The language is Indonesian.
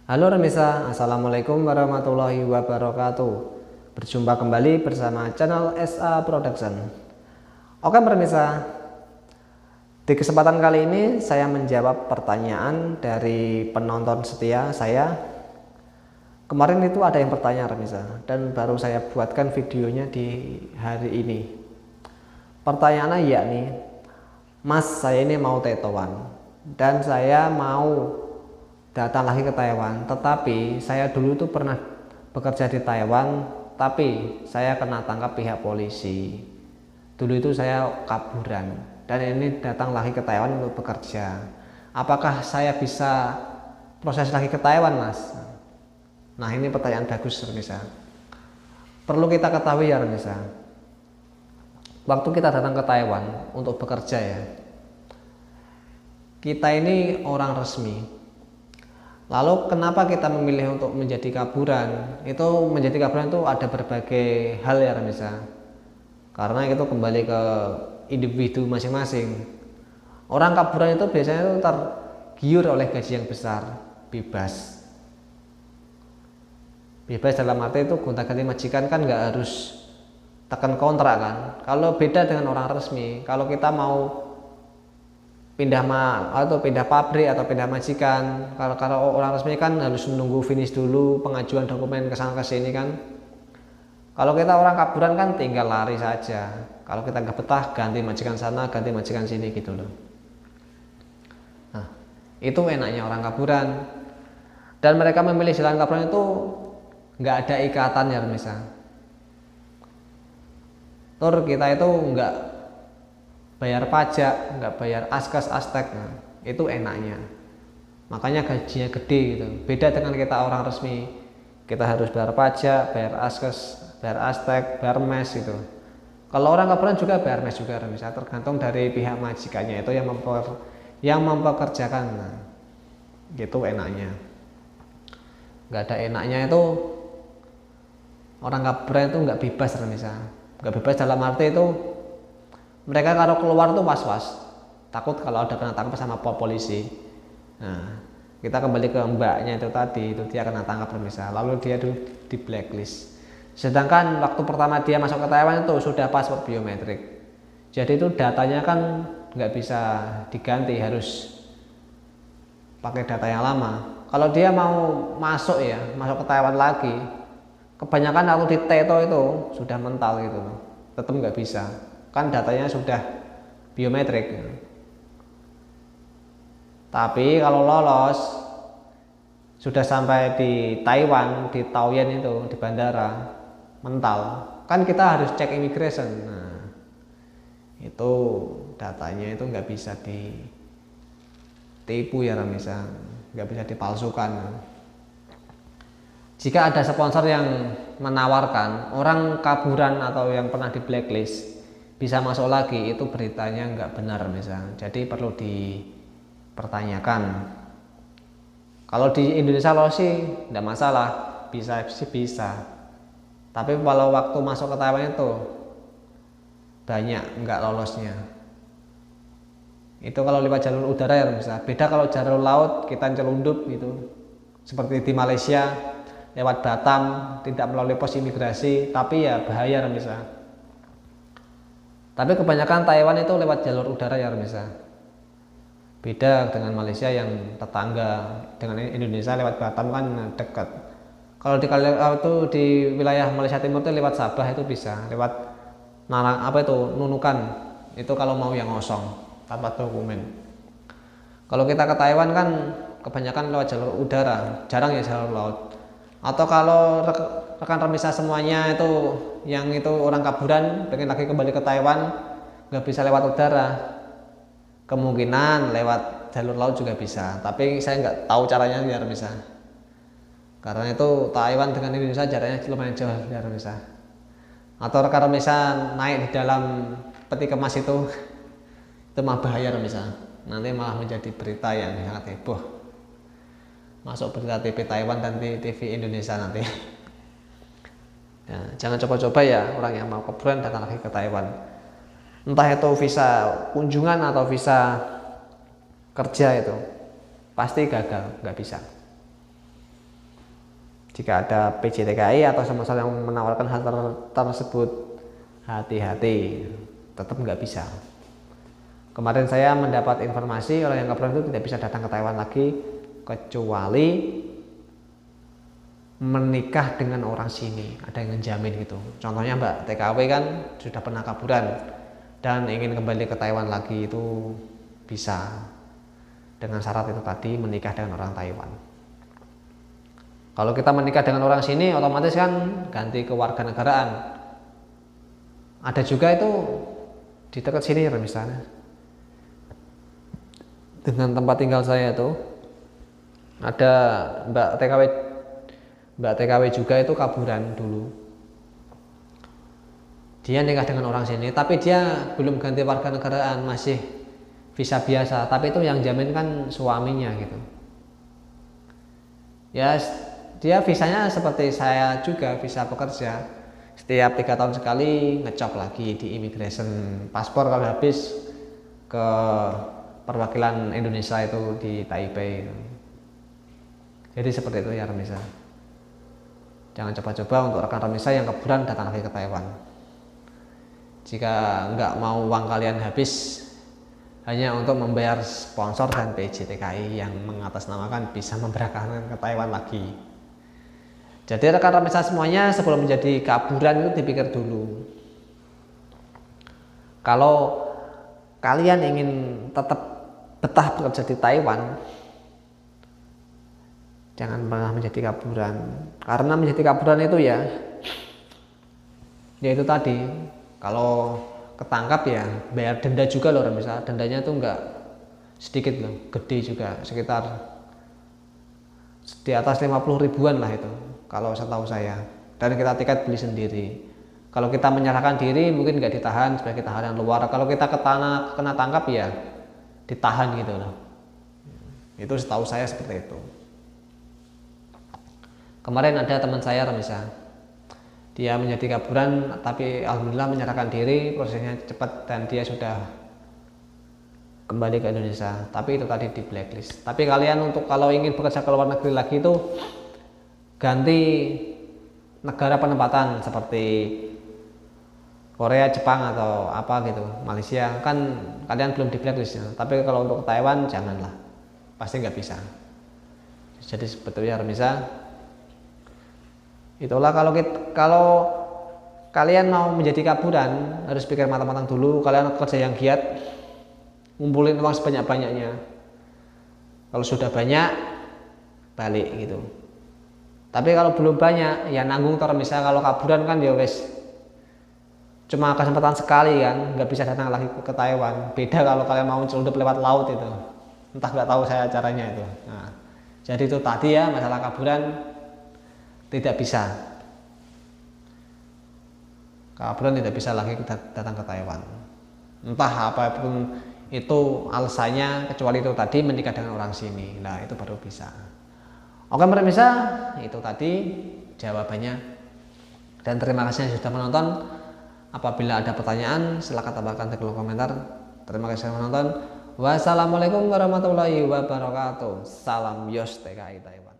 Halo Remisa, Assalamualaikum warahmatullahi wabarakatuh. Berjumpa kembali bersama channel SA Production. Oke Remisa, di kesempatan kali ini saya menjawab pertanyaan dari penonton setia saya. Kemarin itu ada yang bertanya Remisa, dan baru saya buatkan videonya di hari ini. Pertanyaannya yakni, Mas, saya ini mau tetoan dan saya mau datang lagi ke Taiwan, tetapi saya dulu tuh pernah bekerja di Taiwan, tapi saya kena tangkap pihak polisi. Dulu itu saya kaburan dan ini datang lagi ke Taiwan untuk bekerja. Apakah saya bisa proses lagi ke Taiwan, Mas? Nah, ini pertanyaan bagus, Remisa. Perlu kita ketahui ya, Remisa. Waktu kita datang ke Taiwan untuk bekerja ya, kita ini orang resmi. Lalu kenapa kita memilih untuk menjadi kaburan? Itu menjadi kaburan itu ada berbagai hal ya Remisa. Karena itu kembali ke individu masing-masing. Orang kaburan itu biasanya itu tergiur oleh gaji yang besar, bebas. Bebas dalam arti itu gonta-ganti majikan kan nggak harus tekan kontrak kan. Kalau beda dengan orang resmi, kalau kita mau pindah pindah pabrik atau pindah majikan, kalau orang resmi kan harus menunggu finish dulu pengajuan dokumen ke sana ke sini kan. Kalau kita orang kaburan kan tinggal lari saja, kalau kita nggak betah ganti majikan sana ganti majikan sini gitu loh. Nah, itu enaknya orang kaburan, dan mereka memilih jalan kaburan itu nggak ada ikatan ya misal tur kita itu nggak bayar pajak, nggak bayar askas astek, nah, itu enaknya. Makanya gajinya gede gitu. Beda dengan kita orang resmi, kita harus bayar pajak, bayar askas, bayar astek, bayar mes gitu. Kalau orang kaburan juga bayar mes juga, misalnya tergantung dari pihak majikannya itu yang mempekerjakan. Nah, gitu enaknya. Nggak ada enaknya itu orang kaburan itu nggak bebas, misalnya. Nggak bebas dalam arti itu mereka kalau keluar tuh was-was, takut kalau ada kena tangkap sama polisi. Nah, kita kembali ke mbaknya itu tadi, itu dia kena tangkap misal, lalu dia di blacklist. Sedangkan waktu pertama dia masuk ke Taiwan itu sudah paspor biometrik, jadi itu datanya kan nggak bisa diganti, harus pakai data yang lama. Kalau dia mau masuk ke Taiwan lagi, kebanyakan waktu di Teto itu sudah mental gitu, tetap nggak bisa. Kan datanya sudah biometrik. Tapi kalau lolos sudah sampai di Taiwan, di Taoyuan itu di bandara mental, kan kita harus cek immigration. Nah, itu datanya itu nggak bisa ditipu ya Ramisa, nggak bisa dipalsukan. Jika ada sponsor yang menawarkan orang kaburan atau yang pernah di blacklist bisa masuk lagi, itu beritanya nggak benar misalnya, jadi perlu dipertanyakan. Kalau di Indonesia lolos sih nggak masalah, bisa sih bisa, tapi kalau waktu masuk ke Taiwan itu banyak nggak lolosnya. Itu kalau lewat jalur udara ya bisa, beda kalau jalur laut kita nyelundup gitu, seperti di Malaysia lewat Batam tidak melalui pos imigrasi, tapi ya bahaya misalnya. Tapi kebanyakan Taiwan itu lewat jalur udara ya Remisa. Beda dengan Malaysia yang tetangga dengan Indonesia, lewat Batam kan dekat. Kalau di wilayah Malaysia Timur itu lewat Sabah itu bisa, lewat Nunukan. Itu kalau mau yang kosong tanpa dokumen. Kalau kita ke Taiwan kan kebanyakan lewat jalur udara, jarang ya jalur laut. Atau kalau rekan Remisa semuanya itu yang itu orang kaburan pengen lagi kembali ke Taiwan, nggak bisa lewat udara, kemungkinan lewat jalur laut juga bisa, tapi saya nggak tahu caranya ya Remisa, karena itu Taiwan dengan Indonesia jaraknya lumayan jauh ya Remisa. Atau rekan Remisa naik di dalam peti kemas itu mah bahaya Remisa, nanti malah menjadi berita yang sangat heboh, masuk berita TV Taiwan dan TV Indonesia nanti. Ya, jangan coba-coba ya orang yang mau kaburan datang lagi ke Taiwan, entah itu visa kunjungan atau visa kerja, itu pasti gagal, nggak bisa. Jika ada PJTKI atau sponsor yang menawarkan hal tersebut, hati-hati, tetap nggak bisa. Kemarin saya mendapat informasi orang yang kaburan itu tidak bisa datang ke Taiwan lagi kecuali menikah dengan orang sini, ada yang menjamin gitu. Contohnya Mbak TKW kan sudah pernah kaburan dan ingin kembali ke Taiwan lagi, itu bisa dengan syarat itu tadi, menikah dengan orang Taiwan. Kalau kita menikah dengan orang sini otomatis kan ganti kewarganegaraan. Ada juga itu di dekat sini misalnya, dengan tempat tinggal saya itu ada Mbak TKW juga itu kaburan dulu. Dia nikah dengan orang sini, tapi dia belum ganti warganegaraan, masih visa biasa. Tapi itu yang jamin kan suaminya gitu. Ya, dia visanya seperti saya juga, visa pekerja. Setiap 3 tahun sekali ngecop lagi di immigration, paspor kalau habis ke perwakilan Indonesia itu di Taipei. Jadi seperti itu ya Remisa. Jangan coba-coba untuk rekan Remisa yang kaburan datang lagi ke Taiwan. Jika nggak mau uang kalian habis hanya untuk membayar sponsor dan PJTKI yang mengatasnamakan bisa memberangkatkan ke Taiwan lagi. Jadi rekan Remisa semuanya, sebelum menjadi kaburan itu dipikir dulu. Kalau kalian ingin tetap betah bekerja di Taiwan, jangan pernah menjadi kaburan. Karena menjadi kaburan itu ya itu tadi, kalau ketangkap ya bayar denda juga loh. Misalnya dendanya tuh enggak sedikit loh, gede juga, sekitar di atas 50 ribuan lah itu kalau setahu saya, dan kita tiket beli sendiri. Kalau kita menyerahkan diri mungkin nggak ditahan sebagai tahanan luar, kalau kita kena tangkap ya ditahan gitu loh. Itu setahu saya seperti itu. Kemarin ada teman saya Remisa, dia menjadi kaburan tapi alhamdulillah menyerahkan diri, prosesnya cepat dan dia sudah kembali ke Indonesia. Tapi itu tadi di blacklist. Tapi kalian untuk kalau ingin bekerja ke luar negeri lagi itu ganti negara penempatan seperti Korea, Jepang atau apa gitu, Malaysia, kan kalian belum di blacklist ya. Tapi kalau untuk Taiwan janganlah, pasti nggak bisa. Jadi sebetulnya Remisa, itulah kalau kalian mau menjadi kaburan harus pikir matang-matang dulu. Kalian kerja yang giat, ngumpulin uang sebanyak-banyaknya. Kalau sudah banyak balik gitu. Tapi kalau belum banyak ya nanggung tor. Misalnya kalau kaburan kan ya wes cuma kesempatan sekali kan, nggak bisa datang lagi ke Taiwan. Beda kalau kalian mau celudup lewat laut itu, entah nggak tahu saya caranya itu. Nah, jadi itu tadi ya masalah kaburan, tidak bisa. Kaburan tidak bisa lagi datang ke Taiwan. Entah apapun itu alasannya, kecuali itu tadi menikah dengan orang sini. Nah itu baru bisa. Oke pemirsa, itu tadi jawabannya. Dan terima kasih yang sudah menonton. Apabila ada pertanyaan silahkan tambahkan di kolom komentar. Terima kasih sudah menonton. Wassalamualaikum warahmatullahi wabarakatuh. Salam Yos TKI Taiwan.